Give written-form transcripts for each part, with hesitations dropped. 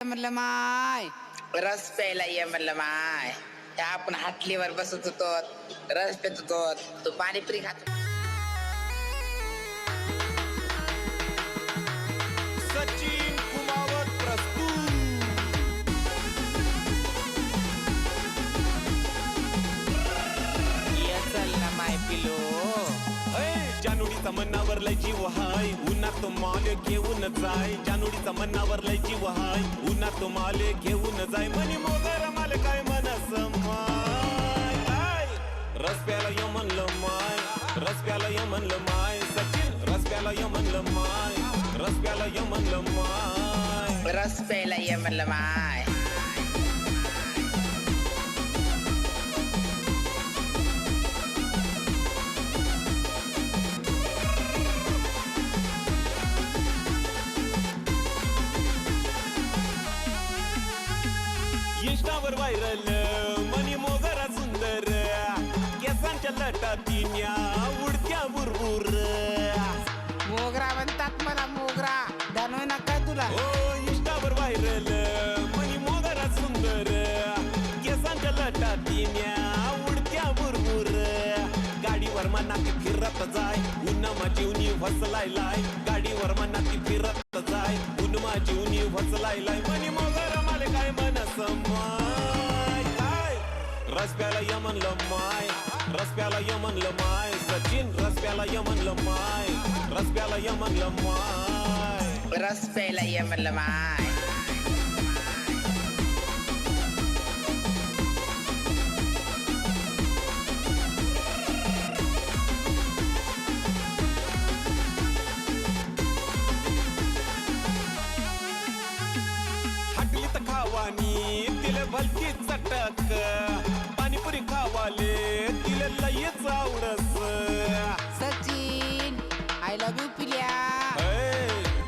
म्हणलं माय रस प्यायला ये म्हणलं माय. त्या आपण हाटलीवर बसत होतो, रस पेत होतो, तू पाणीपुरी खात. सचिन कुमावत प्रस्तुत. ये चल ना माय पिलो. जानोडीचा मनावर लय जीव हाय, उन्हात माल घेऊन जाय. जानोडीचा मनावर लय जीव हाय, उन्हात माल घेऊन जाय. मनी मोगर माल काय मनस माय. रस प्याला य म्हणलं माय, रस प्याला य म्हणलं माय. सचिन रस प्याला य म्हणलं माय, रस प्याला य म्हणलं माय. रस प्यायला ये म्हणलं माय. इंस्टावर व्हायरल मनी मोगरा सुंदर, केसांच्या लटातीन्या उडत्या बुरबुर. मोगरा म्हणतात मला मोगरा, जाणू नका तुला. ओ इंस्टावर व्हायरल मनी मोगरा सुंदर, केसांच्या लटातीन्या उडत्या बुरबुर. गाडीवर मनाती फिरत जाय, उन्हा जीवनी वसलाय लाय. गाडीवर मनाती फिरत जाय, उन्हा जीवनी वसलाय लाय. मनी मोगरा माले काय मनस माय. काय रस प्याला य म्हणलं माय, रस प्याला य म्हणलं माय. सचिन रस प्याला य म्हणलं माय, रस प्याला य म्हणलं माय. रस प्यायला ये म्हणलं माय. हाटलीत खावानी तिले भलती चटक, पाणीपुरी खावाले तिले लयच आवडस. सचिन आय लव्ह यू पिल्या.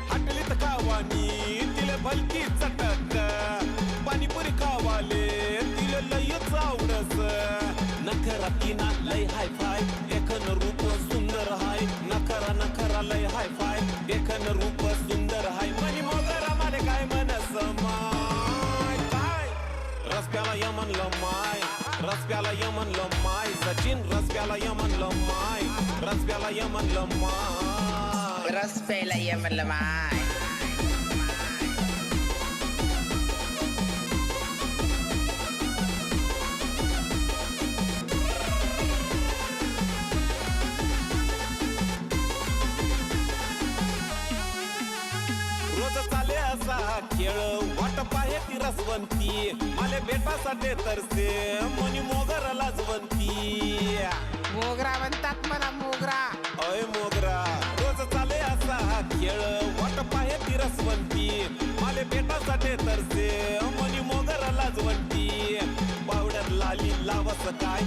हाटलीत खावानी तिले भलती चटक, पाणीपुरी खावाले तिले लयच आवडस. नखरा तिना लय हाय फाय, देखन रूप सुंदर हाय. नखरा नखरा लय हाय फाय, देखन रूप सुंदर हाय. मनी मोगरा माले काय मनस माय. काय रस प्याला य म्हणलं माय, रस प्याला य म्हणलं माय. सचिन रस प्याला य म्हणलं माय, रस प्याला य म्हणलं माय. रस प्यायला ये म्हणलं माय. रोज चाले असा खेळ, वाट पाहे ती रसवंती. माले भेटासाठी तरसे मनी मोगर लाजवंती. मोगरा म्हणतात मला मोगरा. अय मोगरा रोज चाले असा खेळ, वाट पाहे ती रसवंती. माले भेटासाठी तरसे मनी मोगर लाजवंती. पावड्यात लाली लावस काय,